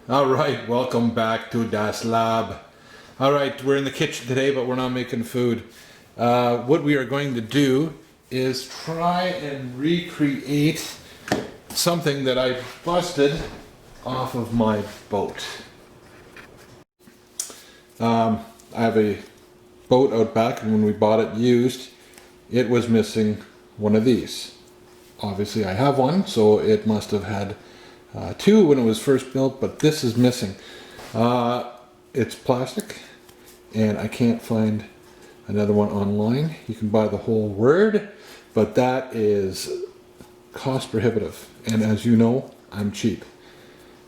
All right, welcome back to Das Lab. All right, we're in the kitchen today, but we're not making food. What we are going to do is try and recreate something that I busted off of my boat. I have a boat out back, and when we bought it used, it was missing one of these. Obviously, I have one, so it must have had two when it was first built, but this is missing. It's plastic, and I can't find another one online. You can buy the whole word, but that is cost prohibitive. And as you know, I'm cheap.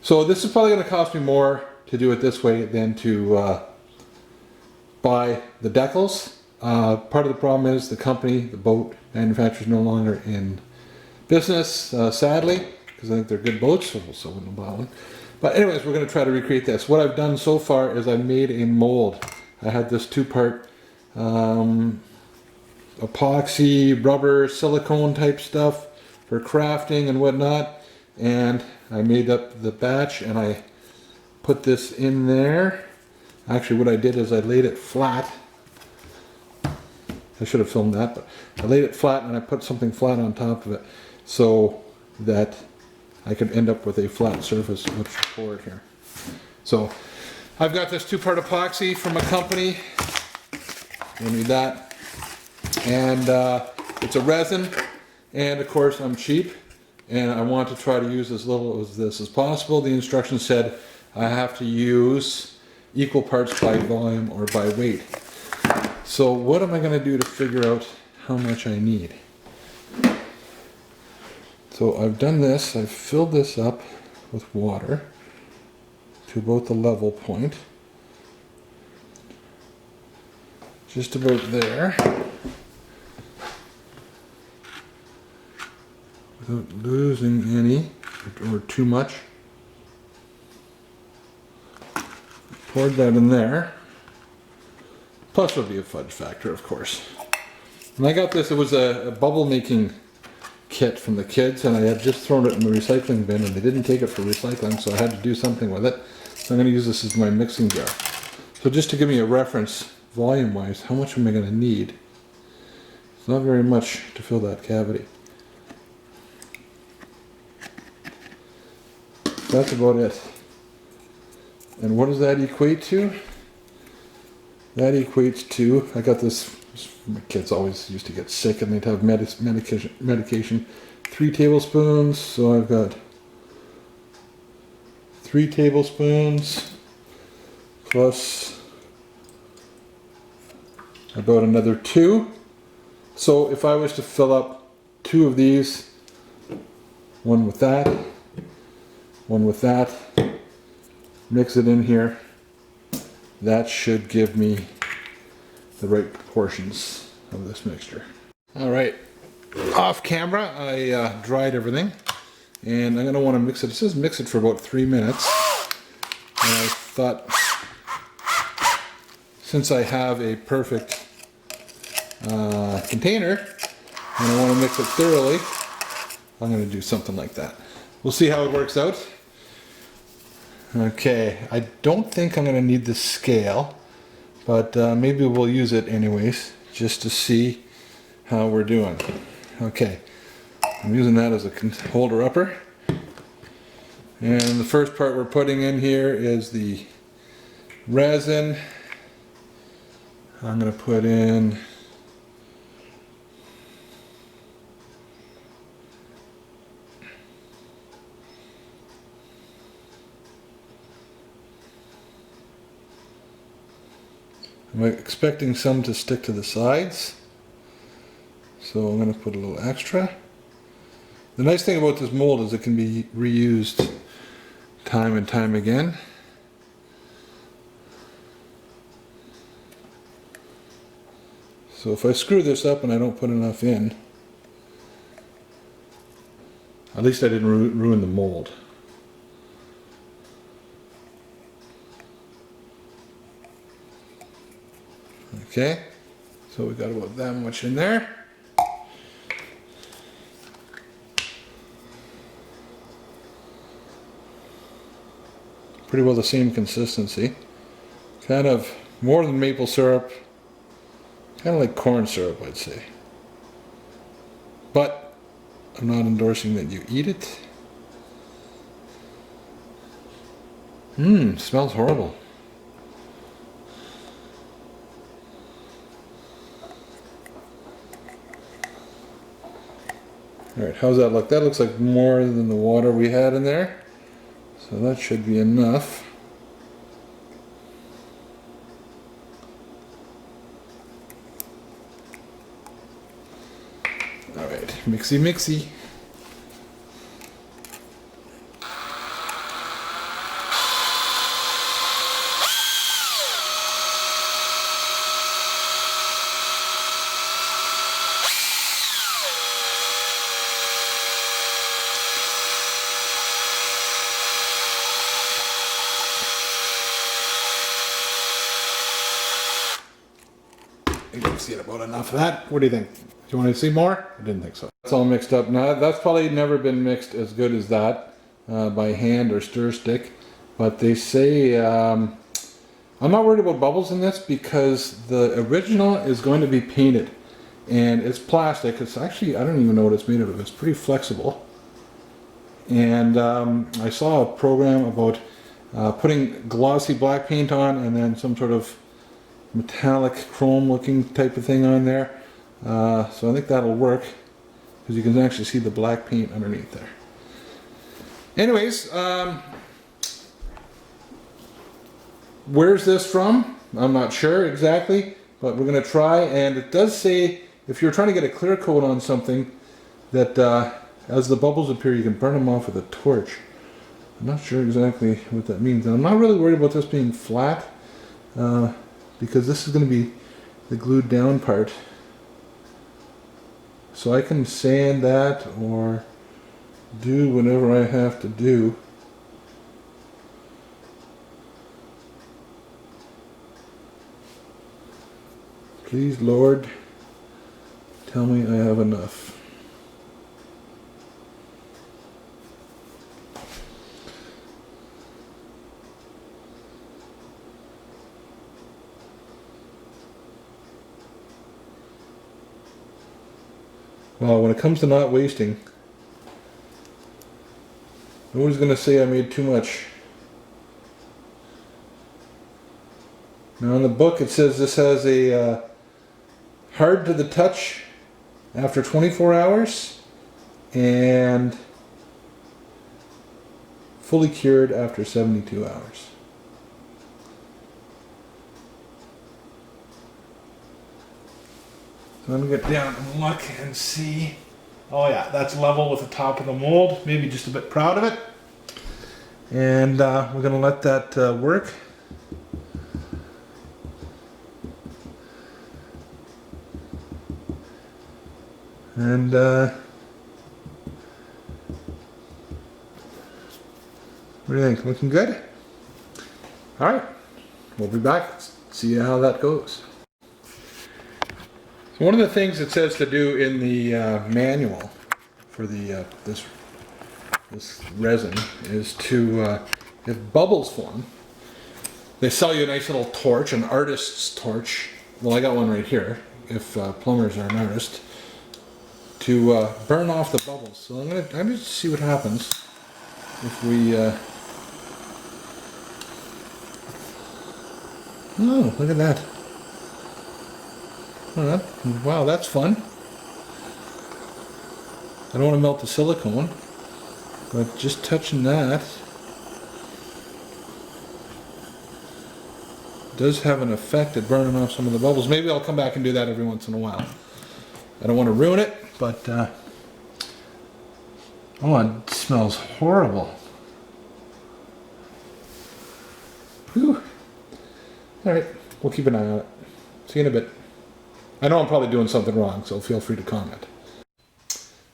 So this is probably going to cost me more to do it this way than to buy the decals. Part of the problem is the company, the boat manufacturer, is no longer in business, sadly, because I think they're good boats, so I wouldn't buy one. But anyways, we're going to try to recreate this. What I've done so far is I made a mold. I had this two-part epoxy, rubber, silicone type stuff for crafting and whatnot. And I made up the batch and I put this in there. Actually, what I did is I laid it flat. I should have filmed that, but I laid it flat and I put something flat on top of it so that I could end up with a flat surface. Let's pour it here. So I've got this two-part epoxy from a company. I need that. And it's a resin. And of course I'm cheap and I want to try to use as little of this as possible. The instructions said I have to use equal parts by volume or by weight. So what am I going to do to figure out how much I need? So I've done this, I've filled this up with water to about the level point. Just about there. Without losing any or too much. Poured that in there. Plus there'll be a fudge factor, of course. And I got this, it was a bubble making kit from the kids, and I had just thrown it in the recycling bin and they didn't take it for recycling, so I had to do something with it. So I'm going to use this as my mixing jar. So just to give me a reference, volume wise, how much am I going to need? It's not very much to fill that cavity. That's about it. And what does that equate to? That equates to, I got this, my kids always used to get sick and they'd have medication. 3 tablespoons, so I've got 3 tablespoons plus about another 2. So if I was to fill up 2 of these, one with that, one with that, mix it in here, that should give me the right proportions of this mixture. All right, off camera, I dried everything, and I'm going to want to mix it. It says mix it for about 3 minutes. And I thought, since I have a perfect container, and I want to mix it thoroughly, I'm going to do something like that. We'll see how it works out. Okay, I don't think I'm going to need the scale, but maybe we'll use it anyways, just to see how we're doing. Okay, I'm using that as a holder upper. And the first part we're putting in here is the resin. I'm going to put in I'm expecting some to stick to the sides, so I'm going to put a little extra. The nice thing about this mold is it can be reused time and time again. So if I screw this up and I don't put enough in, at least I didn't ruin the mold. Okay, so we got about that much in there. pretty well the same consistency. Kind of more than maple syrup, kind of like corn syrup, I'd say. But I'm not endorsing that you eat it. Smells horrible. Alright, how's that look? That looks like more than the water we had in there. So that should be enough. Alright, mixy mixy. I think we've seen about enough of that. What do you think? Do you want to see more? I didn't think so. It's all mixed up now. That's probably never been mixed as good as that by hand or stir stick. But they say, I'm not worried about bubbles in this because the original is going to be painted. And it's plastic. It's actually, I don't even know what it's made of. It's pretty flexible. And I saw a program about putting glossy black paint on and then some sort of metallic chrome looking type of thing on there. So I think that'll work because you can actually see the black paint underneath there. Anyways, where's this from? I'm not sure exactly, but we're going to try. And it does say if you're trying to get a clear coat on something that as the bubbles appear you can burn them off with a torch. I'm not sure exactly what that means. And I'm not really worried about this being flat because this is going to be the glued down part. So I can sand that or do whatever I have to do. Please, Lord, tell me I have enough. Well, when it comes to not wasting, nobody's going to say I made too much. Now in the book it says this has a hard to the touch after 24 hours and fully cured after 72 hours. So I'm going to get down and look and see. Oh yeah, that's level with the top of the mold. Maybe just a bit proud of it. And we're going to let that work. And what do you think? Looking good? Alright, we'll be back. See how that goes. So one of the things it says to do in the manual for the this resin is to, if bubbles form, they sell you a nice little torch, an artist's torch. Well, I got one right here, if plumbers are an artist, to burn off the bubbles. So I'm gonna see what happens if we. Oh, look at that! Wow, that's fun. I don't want to melt the silicone, but just touching that does have an effect at burning off some of the bubbles. Maybe I'll come back and do that every once in a while. I don't want to ruin it, but oh, it smells horrible. Whew. All right, we'll keep an eye on it. See you in a bit. I know I'm probably doing something wrong, so feel free to comment.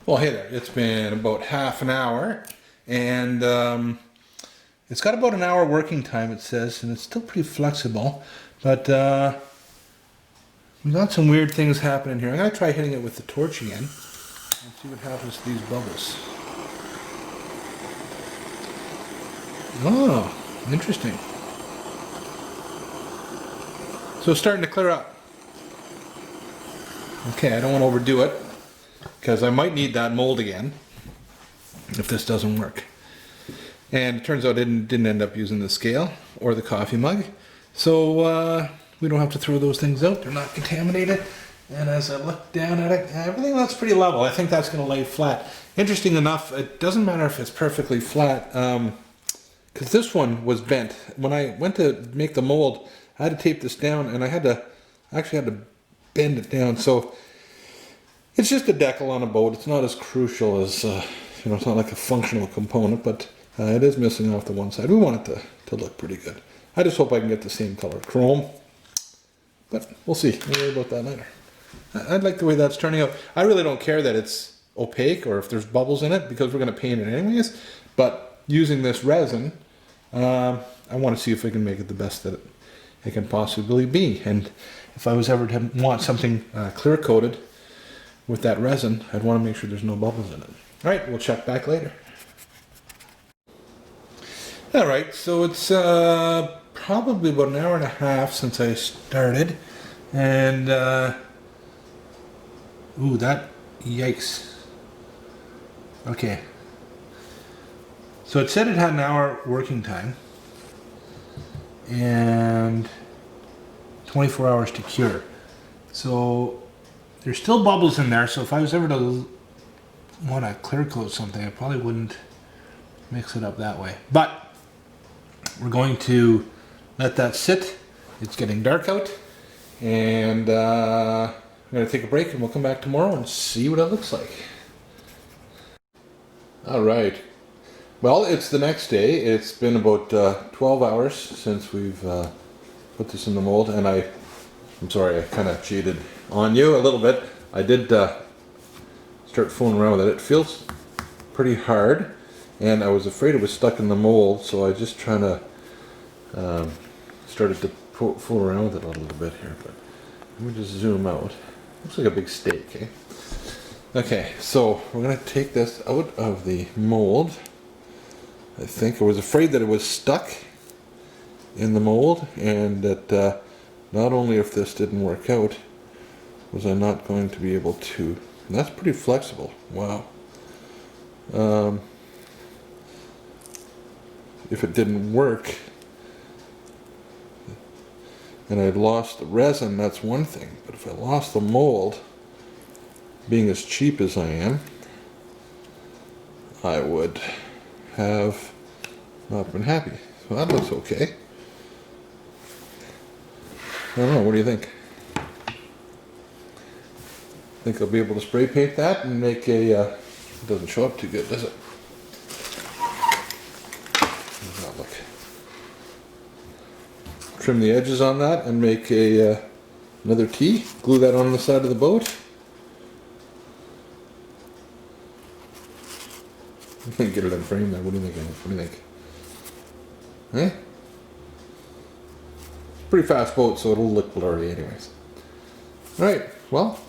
Well, hey there. It's been about half an hour, and it's got about an hour working time, it says, and it's still pretty flexible, but we got some weird things happening here. I'm going to try hitting it with the torch again and see what happens to these bubbles. Oh, Interesting. So it's starting to clear up. Okay, I don't want to overdo it because I might need that mold again if this doesn't work. And it turns out I didn't end up using the scale or the coffee mug. So we don't have to throw those things out. They're not contaminated. And as I look down at it, everything looks pretty level. I think that's going to lay flat. Interesting enough, it doesn't matter if it's perfectly flat, because this one was bent. When I went to make the mold, I had to tape this down, and I actually had to bend it down. So it's just a decal on a boat. It's not as crucial as, it's not like a functional component, but it is missing off the one side. We want it to look pretty good. I just hope I can get the same color chrome, but we'll see. We'll worry about that later. I like the way that's turning out. I really don't care that it's opaque or if there's bubbles in it because we're going to paint it anyways. But using this resin, I want to see if I can make it the best that it can possibly be. And if I was ever to want something clear coated with that resin, I'd want to make sure there's no bubbles in it. All right, we'll check back later. All right, so it's probably about an hour and a half since I started. And ooh, yikes. Okay. So it said it had an hour working time and 24 hours to cure. So there's still bubbles in there, so if I was ever to want to clear coat something, I probably wouldn't mix it up that way. But we're going to let that sit. It's getting dark out, and I'm going to take a break and we'll come back tomorrow and see what it looks like. All right. Well, it's the next day. It's been about 12 hours since we've put this in the mold, and I'm sorry, I kind of cheated on you a little bit. I did start fooling around with it. It feels pretty hard, and I was afraid it was stuck in the mold, so I just trying to started to fool around with it a little bit here. But let me just zoom out. Looks like a big steak, eh? Okay, so we're going to take this out of the mold. I think I was afraid that it was stuck in the mold, and that not only if this didn't work out was I not going to be able to. And that's pretty flexible. Wow. If it didn't work and I'd lost the resin, that's one thing. But if I lost the mold, being as cheap as I am, I would have not been happy. So that looks okay. I don't know, what do you think? Think I'll be able to spray paint that and make a, it doesn't show up too good, does it? Does not look. Trim the edges on that and make a another T, glue that on the side of the boat. Get it in frame there. What do you think? What do you think? Eh? Pretty fast boat, so it'll look blurry anyways. Alright, well,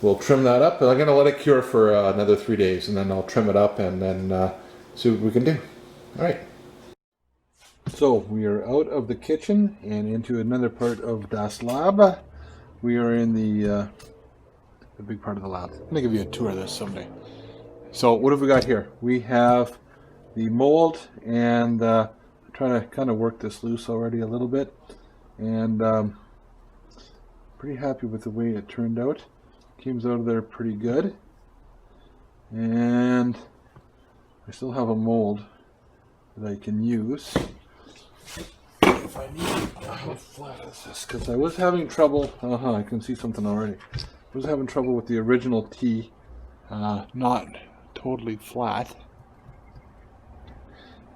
we'll trim that up. I'm going to let it cure for another 3 days, and then I'll trim it up and then see what we can do. Alright. So, we are out of the kitchen and into another part of Das Lab. We are in the big part of the lab. I'm going to give you a tour of this someday. So what have we got here? We have the mold, and I'm trying to kind of work this loose already a little bit, and pretty happy with the way it turned out. Came out of there pretty good, and I still have a mold that I can use if I need. How flat is this? Because I was having trouble. I can see something already. I was having trouble with the original T, not totally flat,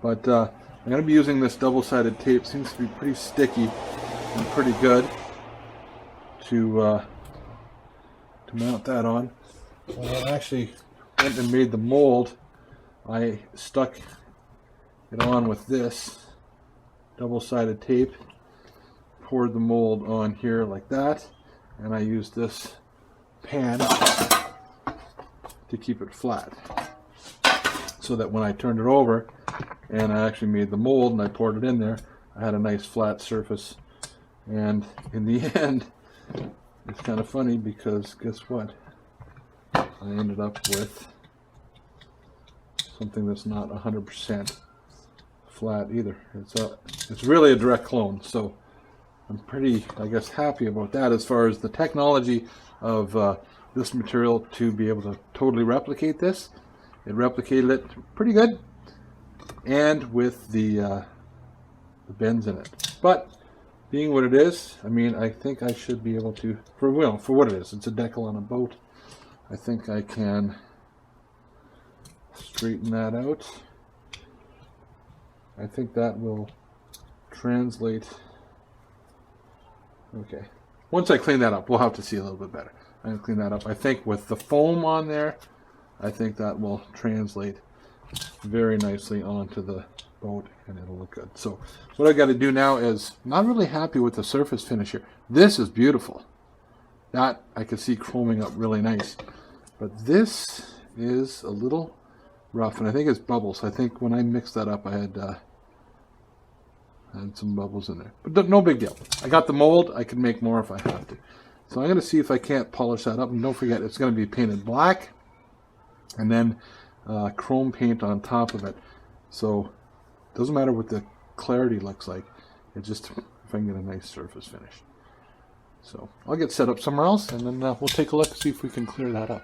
but I'm going to be using this double-sided tape. Seems to be pretty sticky and pretty good to mount that on. When I actually went and made the mold, I stuck it on with this double-sided tape, poured the mold on here like that, and I used this pan to keep it flat, so that when I turned it over, and I actually made the mold and I poured it in there. I had a nice flat surface, and in the end, it's kind of funny because guess what? I ended up with something that's not 100% flat either. It's really a direct clone, so I'm pretty, I guess, happy about that as far as the technology of this material to be able to totally replicate this. It replicated it pretty good, and with the bends in it. But being what it is, I mean, I think I should be able to, for what it is, it's a decal on a boat. I think I can straighten that out. I think that will translate. Okay. Once I clean that up, we'll have to see a little bit better. I'm going to clean that up. I think with the foam on there, I think that will translate very nicely onto the boat and it'll look good. So what I got to do now is, I'm not really happy with the surface finish here. This is beautiful. That I can see chroming up really nice. But this is a little rough, and I think it's bubbles. I think when I mixed that up, I had some bubbles in there. But no big deal. I got the mold. I can make more if I have to. So I'm going to see if I can't polish that up. And don't forget, it's going to be painted black, and then chrome paint on top of it. So it doesn't matter what the clarity looks like. It just, if I can get a nice surface finish. So I'll get set up somewhere else, and then we'll take a look and see if we can clear that up.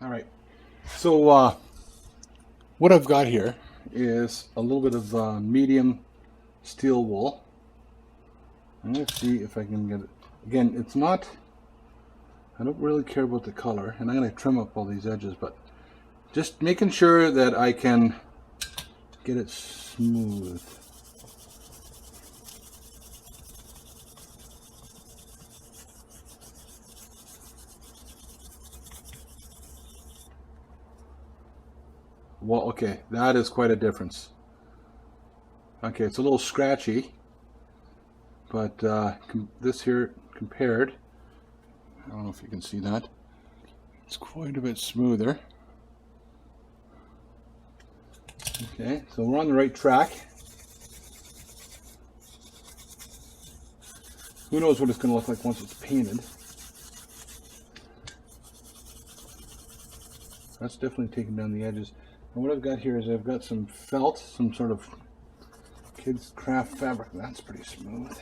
All right, so what I've got here is a little bit of medium steel wool. I'm going to see if I can get it. Again, it's not, I don't really care about the color, and I'm going to trim up all these edges, but just making sure that I can get it smooth. Well, okay, that is quite a difference. Okay, it's a little scratchy, but this here compared, I don't know if you can see that, it's quite a bit smoother. Okay, so we're on the right track. Who knows what it's going to look like once it's painted. That's definitely taking down the edges. And what I've got here is I've got some felt, some sort of kids craft fabric. That's pretty smooth.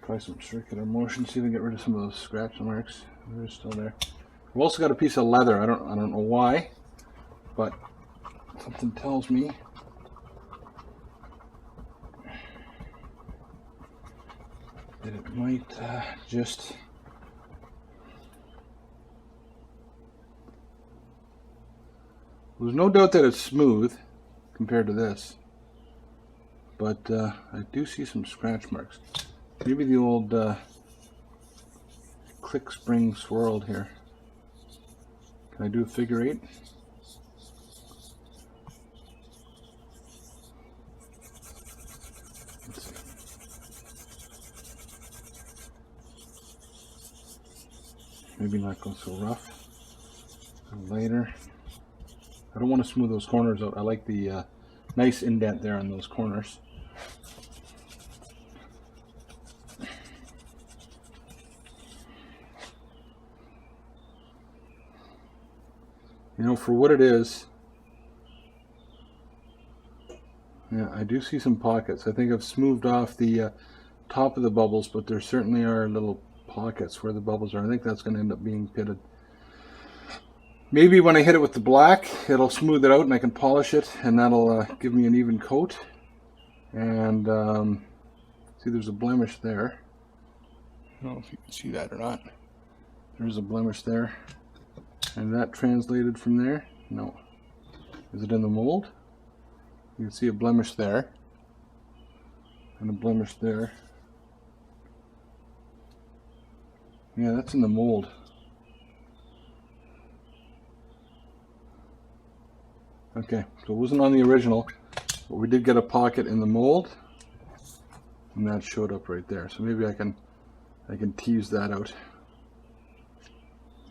Try some circular motion, see if we can get rid of some of those scratch marks. They're still there. We've also got a piece of leather. I don't know why, but something tells me that it might just there's no doubt that it's smooth compared to this, but I do see some scratch marks. Maybe the old click spring swirled here. Can I do a figure eight? Let's see. Maybe not go so rough. A little lighter. I don't want to smooth those corners out. I like the nice indent there on those corners. You know, for what it is, yeah, I do see some pockets. I think I've smoothed off the top of the bubbles, but there certainly are little pockets where the bubbles are. I think that's going to end up being pitted. Maybe when I hit it with the black, it'll smooth it out and I can polish it, and that'll give me an even coat. And see, there's a blemish there. I don't know if you can see that or not. There's a blemish there. And that translated from there? No. Is it in the mold? You can see a blemish there. And a blemish there. Yeah, that's in the mold. Okay, so it wasn't on the original, but we did get a pocket in the mold, and that showed up right there. So maybe I can tease that out.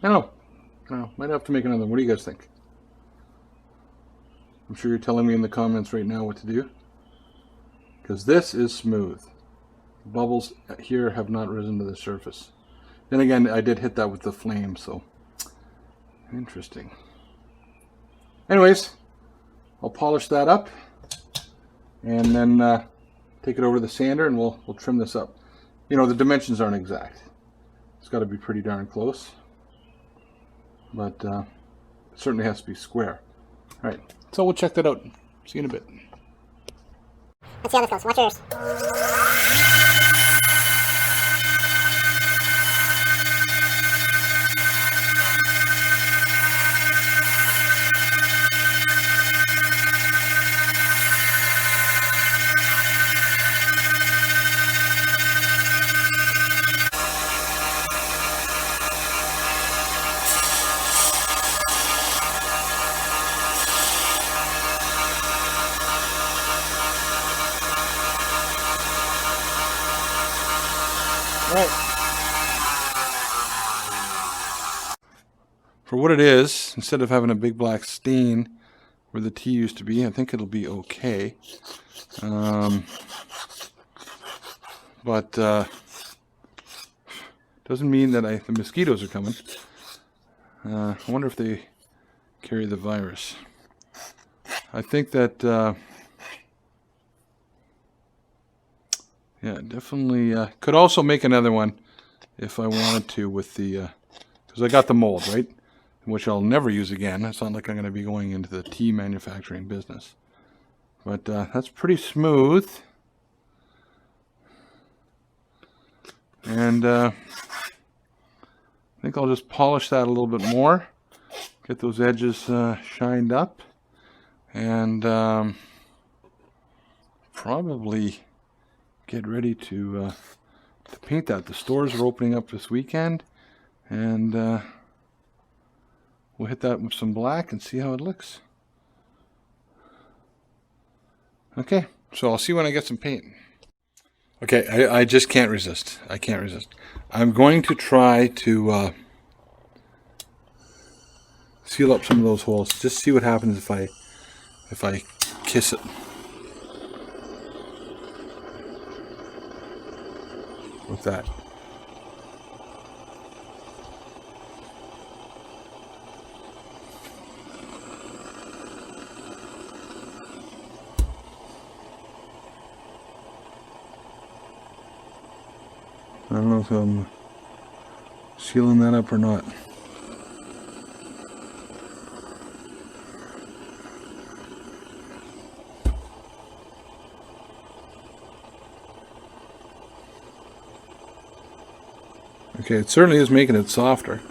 I don't know. Well, might have to make another one. What do you guys think? I'm sure you're telling me in the comments right now what to do, because this is smooth. The bubbles here have not risen to the surface. Then again, I did hit that with the flame, so interesting. Anyways, I'll polish that up and then take it over to the sander and we'll trim this up. You know, the dimensions aren't exact. It's got to be pretty darn close, but it certainly has to be square. All right, so we'll check that out. See you in a bit. Let's see how this goes. Watch yours. All right. For what it is, instead of having a big black stain where the T used to be, I think it'll be okay. But doesn't mean that the mosquitoes are coming. I wonder if they carry the virus. I think that, yeah, definitely could also make another one if I wanted to with the, because I got the mold, right? Which I'll never use again. It's not like I'm going to be going into the tea manufacturing business. But that's pretty smooth. And I think I'll just polish that a little bit more. Get those edges shined up. And probably get ready to paint that. The stores are opening up this weekend. And we'll hit that with some black and see how it looks. Okay, so I'll see when I get some paint. Okay, I just can't resist. I can't resist. I'm going to try to seal up some of those holes. Just see what happens if I kiss it with that. I don't know if I'm sealing that up or not. Okay, it certainly is making it softer.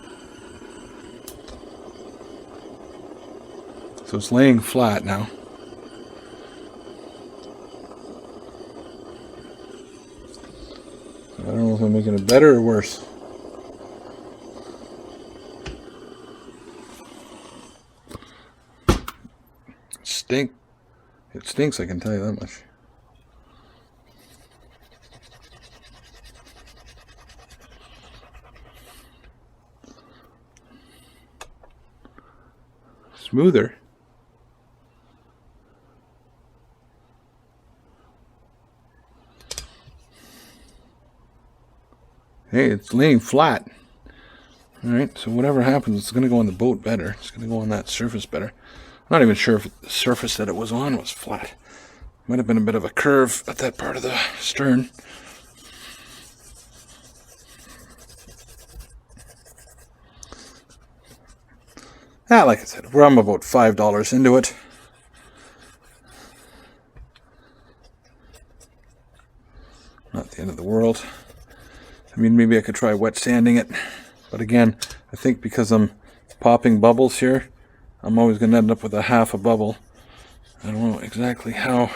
So it's laying flat now. I don't know if I'm making it better or worse. It stinks, I can tell you that much. Smoother. Hey, it's laying flat. Alright, so whatever happens, it's going to go on the boat better. It's going to go on that surface better. I'm not even sure if the surface that it was on was flat. Might have been a bit of a curve at that part of the stern. Like I said, I'm about $5 into it. Not the end of the world. I mean, maybe I could try wet sanding it. But again, I think because I'm popping bubbles here, I'm always going to end up with a half a bubble. I don't know exactly how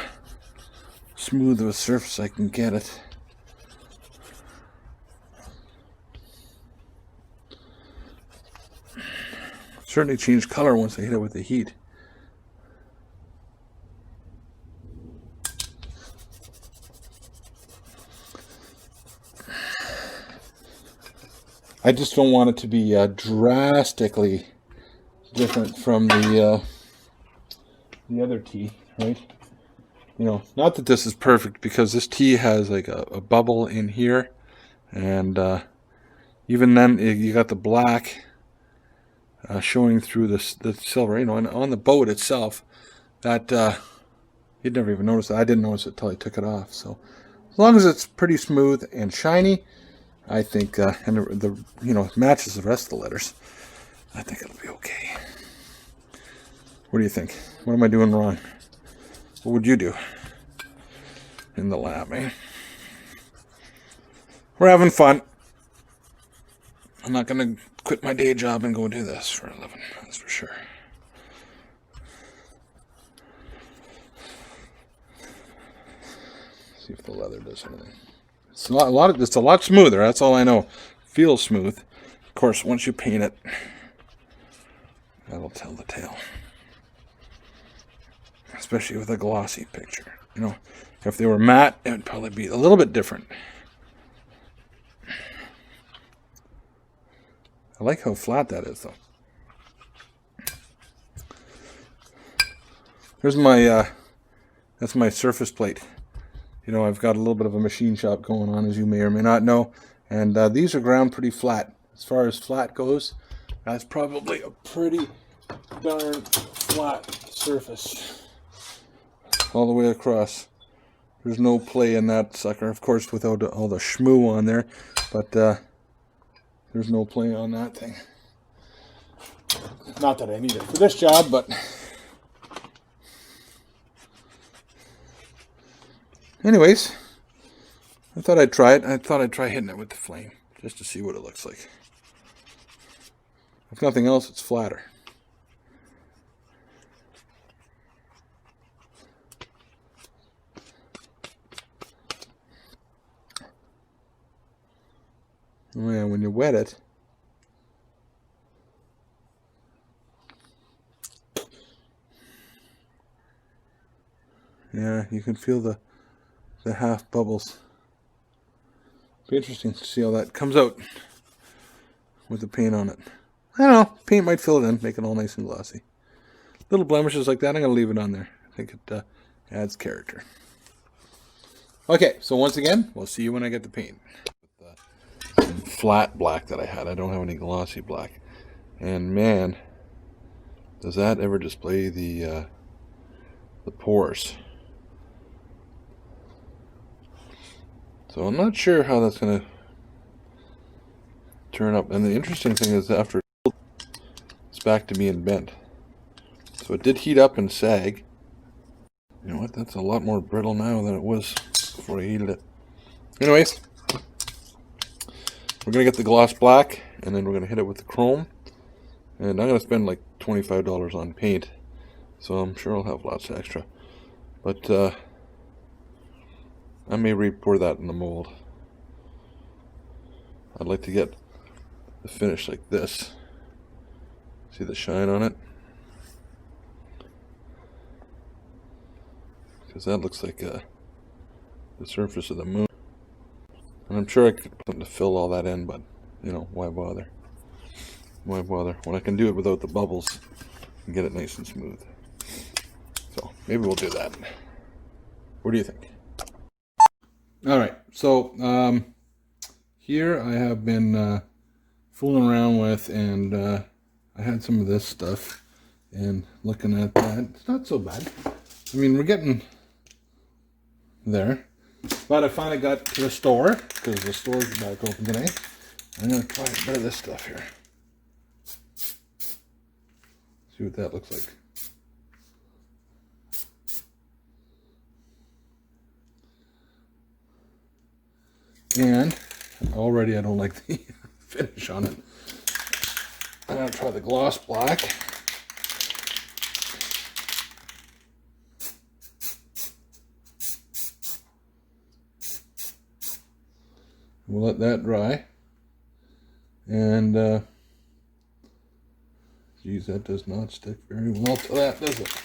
smooth of a surface I can get it. Certainly change color once I hit it with the heat. I just don't want it to be drastically different from the other tee, right? You know, not that this is perfect, because this tee has like a bubble in here, and even then you got the black showing through the silver. You know, and on the boat itself, that you'd never even notice that. I didn't notice it till I took it off. So as long as it's pretty smooth and shiny, I think, and the you know, matches the rest of the letters, I think it'll be okay. What do you think? What am I doing wrong? What would you do in the lab, eh? We're having fun. I'm not going to quit my day job and go do this for a living, that's for sure. See if the leather does anything. It's it's a lot smoother, that's all I know. Feels smooth. Of course, once you paint it, that'll tell the tale. Especially with a glossy picture. You know, if they were matte, it would probably be a little bit different. I like how flat that is, though. Here's my, that's my surface plate. You know, I've got a little bit of a machine shop going on, as you may or may not know. And these are ground pretty flat. As far as flat goes, that's probably a pretty darn flat surface. All the way across. There's no play in that sucker. Of course, without all the schmoo on there. But there's no play on that thing. Not that I need it for this job, but anyways, I thought I'd try it. I thought I'd try hitting it with the flame just to see what it looks like. If nothing else, it's flatter. Oh yeah, when you wet it, yeah, you can feel the half bubbles. Be interesting to see how that comes out with the paint on it. I don't know, paint might fill it in, make it all nice and glossy. Little blemishes like that, I'm going to leave it on there. I think it adds character. Okay, so once again, we'll see you when I get the paint. Some flat black that I had. I don't have any glossy black. And man, does that ever display the pores. So I'm not sure how that's going to turn up. And the interesting thing is, after it's back to being bent. So it did heat up and sag. You know what? That's a lot more brittle now than it was before I heated it. Anyways, we're going to get the gloss black, and then we're going to hit it with the chrome. And I'm going to spend like $25 on paint. So I'm sure I'll have lots of extra. But I may re-pour that in the mold. I'd like to get the finish like this. See the shine on it? Because that looks like the surface of the moon. And I'm sure I could put something to fill all that in, but, you know, why bother? Why bother when I can do it without the bubbles and get it nice and smooth? So maybe we'll do that. What do you think? All right, so here I have been fooling around with, and I had some of this stuff, and looking at that, it's not so bad. I mean, we're getting there, but I finally got to the store, because the store's back open today. I'm going to try a bit of this stuff here. See what that looks like. And already I don't like the finish on it. I'm going to try the gloss black. We'll let that dry. And, geez, that does not stick very well to that, does it?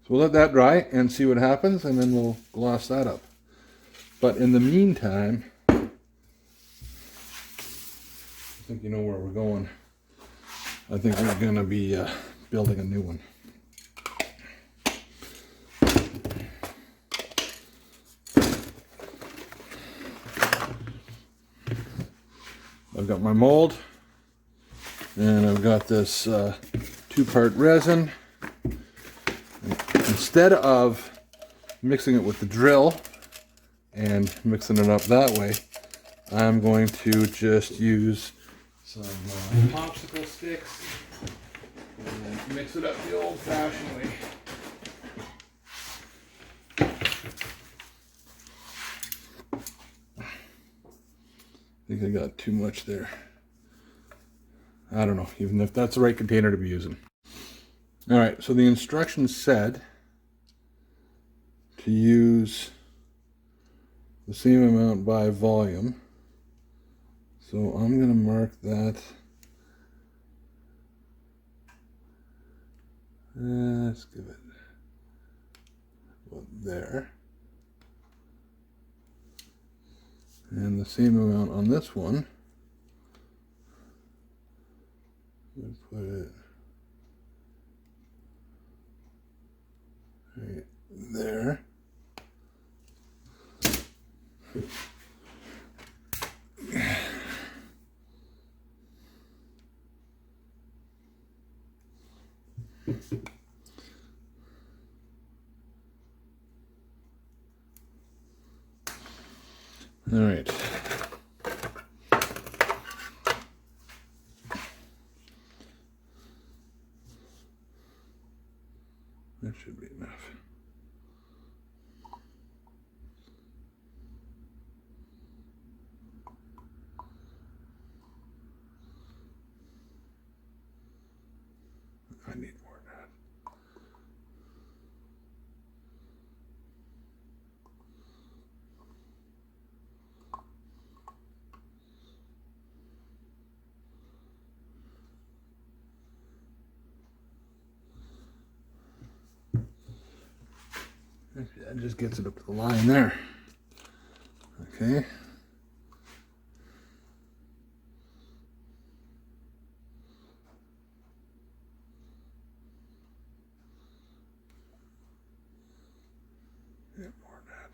we'll let that dry and see what happens, and then we'll gloss that up. But in the meantime, I think you know where we're going. I think we're going to be building a new one. I've got my mold, and I've got this 2-part resin. Instead of mixing it with the drill and mixing it up that way, I'm going to just use some popsicle sticks and mix it up the old-fashioned way. I think I got too much there. I don't know, even if that's the right container to be using. All right, so the instructions said to use the same amount by volume. So I'm going to mark that. Let's give it about there. And the same amount on this one. We'll put it right there. All right. That should be enough. I need more than that. That just gets it up to the line there. Okay. Yeah, more than that.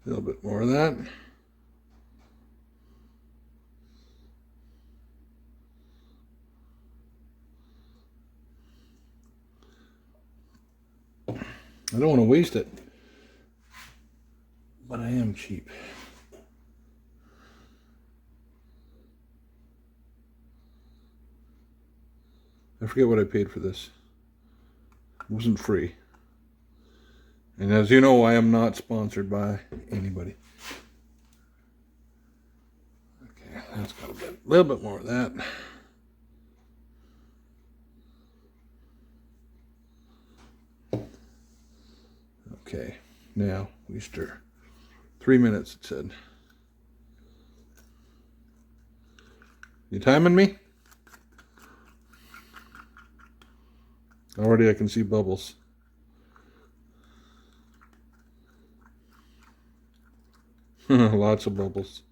A little bit more of that. I don't want to waste it, but I am cheap. I forget what I paid for this. It wasn't free. And as you know, I am not sponsored by anybody. Okay, that's got a little bit more of that. Okay, now we stir. 3 minutes, it said. You timing me? Already I can see bubbles. Lots of bubbles.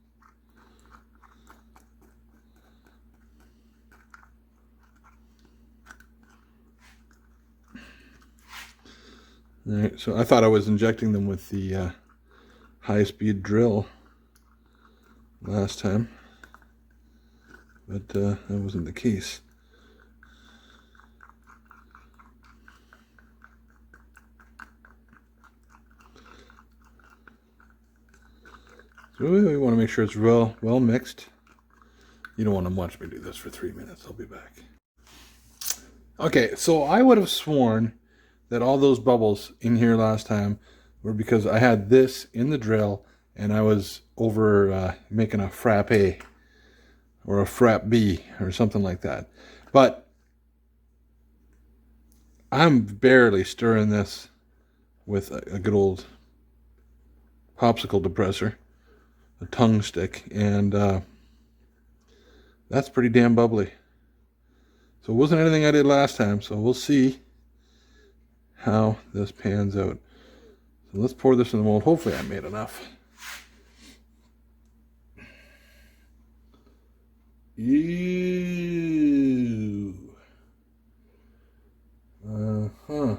All right, so I thought I was injecting them with the high-speed drill last time, but that wasn't the case. So we want to make sure it's well mixed. You don't want to watch me do this for 3 minutes. I'll be back. Okay, so I would have sworn that all those bubbles in here last time were because I had this in the drill and I was over making a frappe or a frappe B or something like that. But I'm barely stirring this with a good old popsicle depressor, a tongue stick, and that's pretty damn bubbly. So it wasn't anything I did last time, so we'll see how this pans out. So let's pour this in the mold. Hopefully I made enough. Ew. Uh-huh.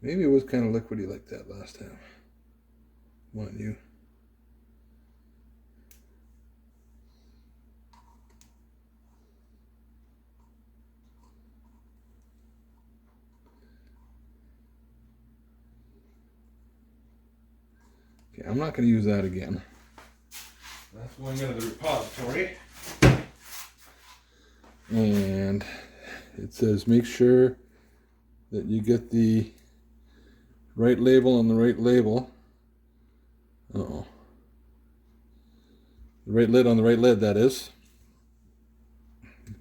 Maybe it was kind of liquidy like that last time. Mind you. Okay, I'm not going to use that again. That's going into the repository. And it says make sure that you get the right label on the right label. Uh-oh. The right lid on the right lid, that is.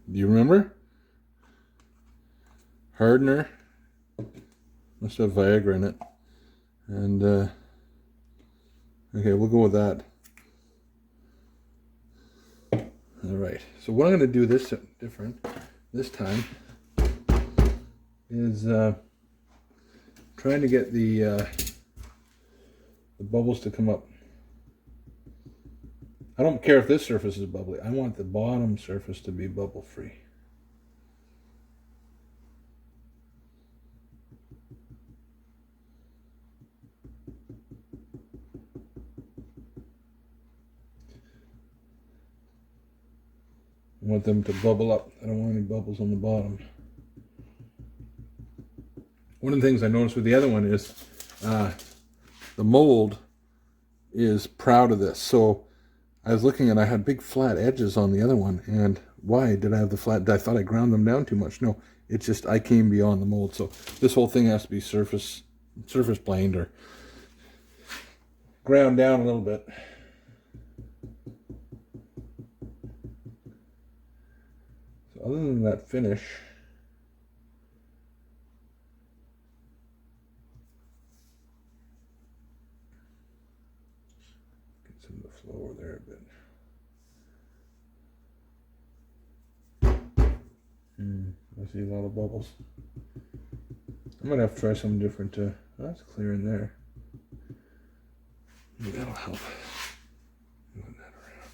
Do you remember? Hardener. Must have Viagra in it. And, okay, we'll go with that. Alright, so what I'm going to do this time is trying to get the bubbles to come up. I don't care if this surface is bubbly. I want the bottom surface to be bubble free. I want them to bubble up. I don't want any bubbles on the bottom. One of the things I noticed with the other one is the mold is proud of this. So I was looking and I had big flat edges on the other one. And why did I have the flat? I thought I ground them down too much. No, it's just I came beyond the mold. So this whole thing has to be surface planed or ground down a little bit. So other than that finish, get some of the flow over there a bit. I see a lot of bubbles. I might have to try something different to. That's clear in there. Maybe that'll help. Moving that around.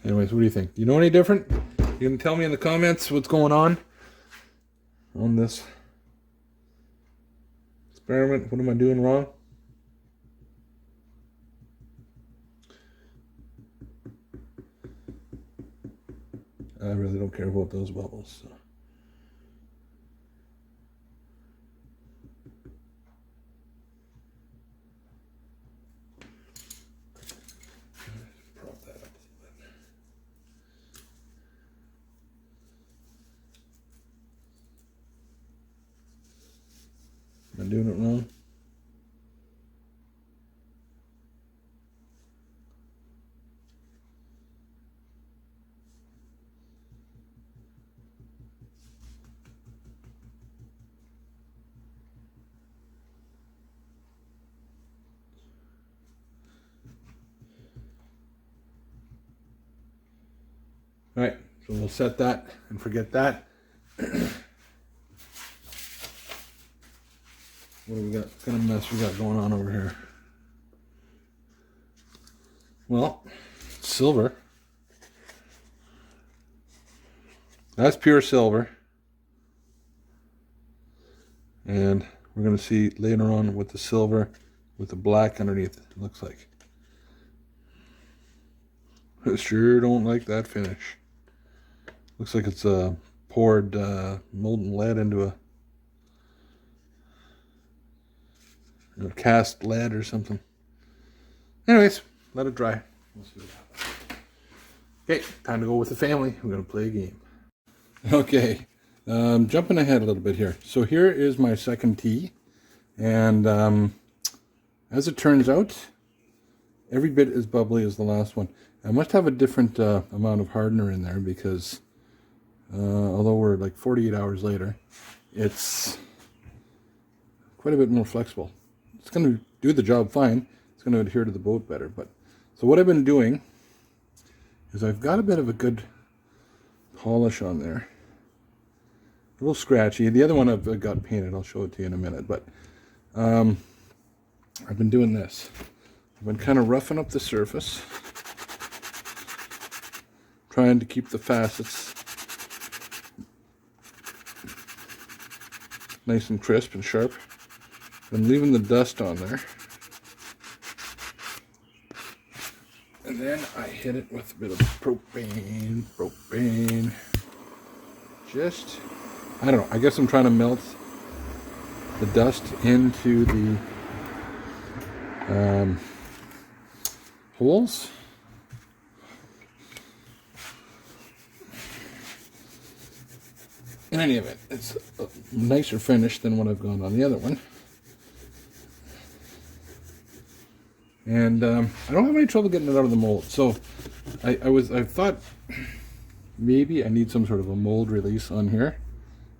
Anyways, what do you think? Do you know any different? You can tell me in the comments what's going on this experiment. What am I doing wrong? I really don't care about those bubbles. So. Prop that up a little bit. Am I doing it wrong? All right, so we'll set that and forget that. What do we got? What kind of mess we got going on over here? Well, silver. That's pure silver. And we're going to see later on with the silver with the black underneath, it looks like. I sure don't like that finish. Looks like it's poured molten lead into or cast lead or something. Anyways, let it dry. We'll see what happens. Okay, time to go with the family. We're going to play a game. Okay, jumping ahead a little bit here. So here is my second tee. And as it turns out, every bit as bubbly as the last one. I must have a different amount of hardener in there because although we're like 48 hours later, it's quite a bit more flexible. It's going to do the job fine. It's going to adhere to the boat better. But so what I've been doing is I've got a bit of a good polish on there. A little scratchy. The other one I've got painted. I'll show it to you in a minute. But I've been doing this. I've been kind of roughing up the surface, trying to keep the facets nice and crisp and sharp. I'm leaving the dust on there. And then I hit it with a bit of propane. Just, I don't know, I guess I'm trying to melt the dust into the holes. In any event, it's a nicer finish than what I've gone on the other one. And I don't have any trouble getting it out of the mold. So I thought maybe I need some sort of a mold release on here.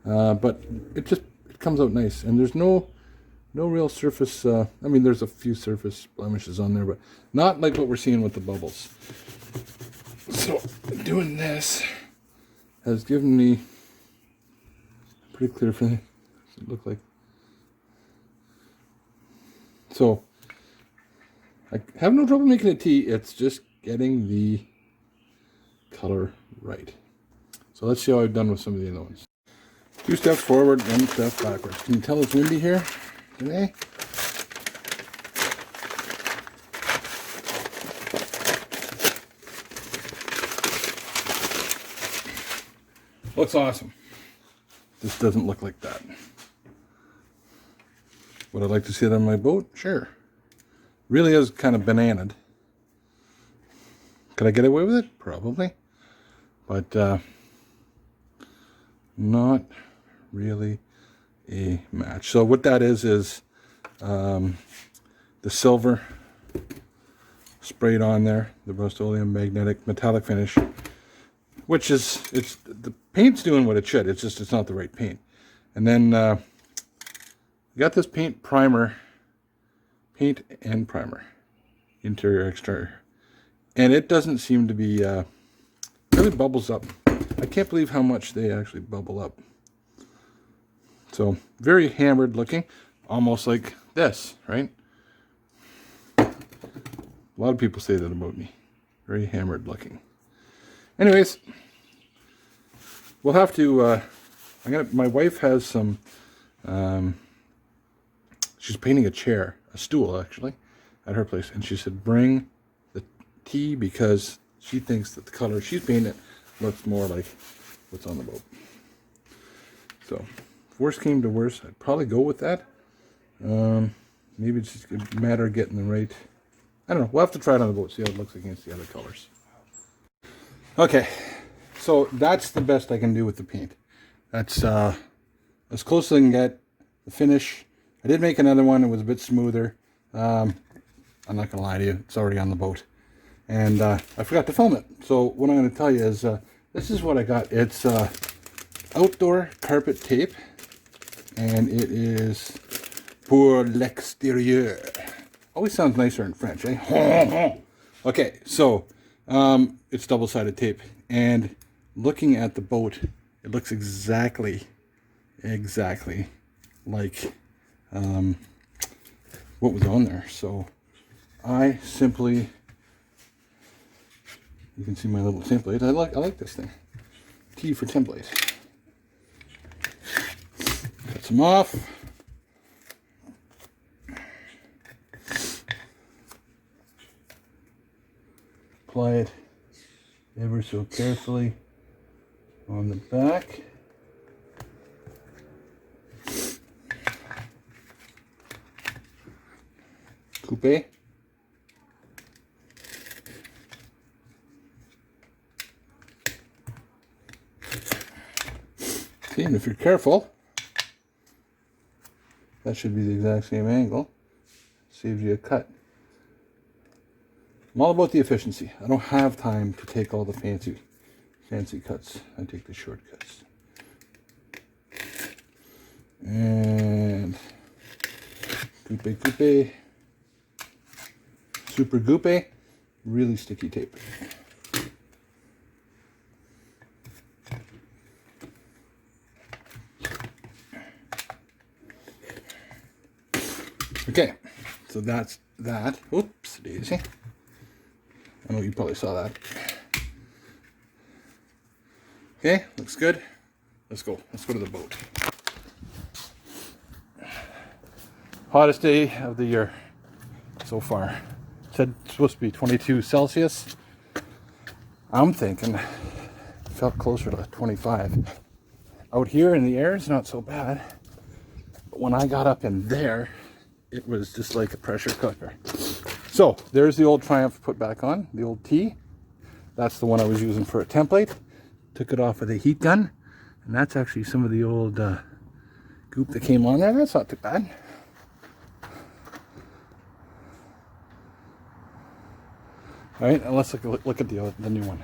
But it comes out nice. And there's no real surface, I mean there's a few surface blemishes on there, but not like what we're seeing with the bubbles. So doing this has given me a pretty clear finish. Does it look like? So I have no trouble making a tee, it's just getting the color right. So let's see how I've done with some of the other ones. 2 steps forward, 1 step backwards. Can you tell it's windy here today? Looks awesome. This doesn't look like that. Would I like to see it on my boat? Sure. Really is kind of bananaed. Could I get away with it? Probably. But not really a match. So what that is the silver sprayed on there, the Rust-Oleum magnetic metallic finish, which is, the paint's doing what it should. It's just, it's not the right paint. And then you got this paint and primer, interior, exterior, and it doesn't seem to be really bubbles up. I can't believe how much they actually bubble up. So very hammered looking, almost like this, right? A lot of people say that about me. Very hammered looking. Anyways, we'll have to, my wife has some, she's painting a chair, a stool actually, at her place. And she said, bring the tea because she thinks that the color she's painting looks more like what's on the boat. So, if worst came to worst, I'd probably go with that. Maybe it's just a matter of getting the right, I don't know, we'll have to try it on the boat, see how it looks against the other colors. Okay, so that's the best I can do with the paint. That's as close as I can get. The finish, I did make another one, it was a bit smoother. I'm not gonna lie to you, it's already on the boat. And I forgot to film it. So what I'm gonna tell you is, this is what I got. It's outdoor carpet tape, and it is pour l'extérieur. Always sounds nicer in French, eh? Okay, so it's double-sided tape, and looking at the boat, it looks exactly like what was on there. So I simply, you can see my little template. I like this thing. T for template. Cut some off. Apply it ever so carefully on the back. coupe. See, and if you're careful, that should be the exact same angle. Saves you a cut. I'm all about the efficiency. I don't have time to take all the fancy cuts. I take the shortcuts. And coupe, super coupe, really sticky tape. Okay, so that's that. Oops, daisy. I know you probably saw that. Okay, looks good. Let's go. Let's go to the boat. Hottest day of the year so far. It said it's supposed to be 22 Celsius. I'm thinking it felt closer to 25. Out here in the air, it's not so bad. But when I got up in there, it was just like a pressure cooker. So there's the old Triumph put back on, the old T. That's the one I was using for a template. Took it off with a heat gun. And that's actually some of the old goop that came on there. That's not too bad. All right, and let's look at the new one.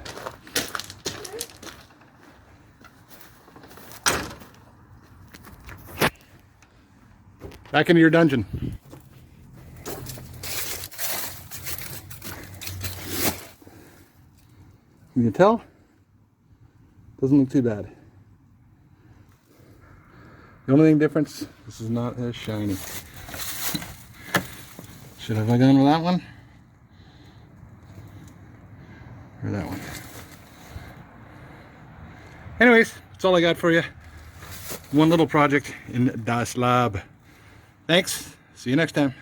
Back into your dungeon. You can tell, doesn't look too bad. The only thing difference, this is not as shiny. Should have I gone with that one? Or that one? Anyways, that's all I got for you. One little project in Das Lab. Thanks. See you next time.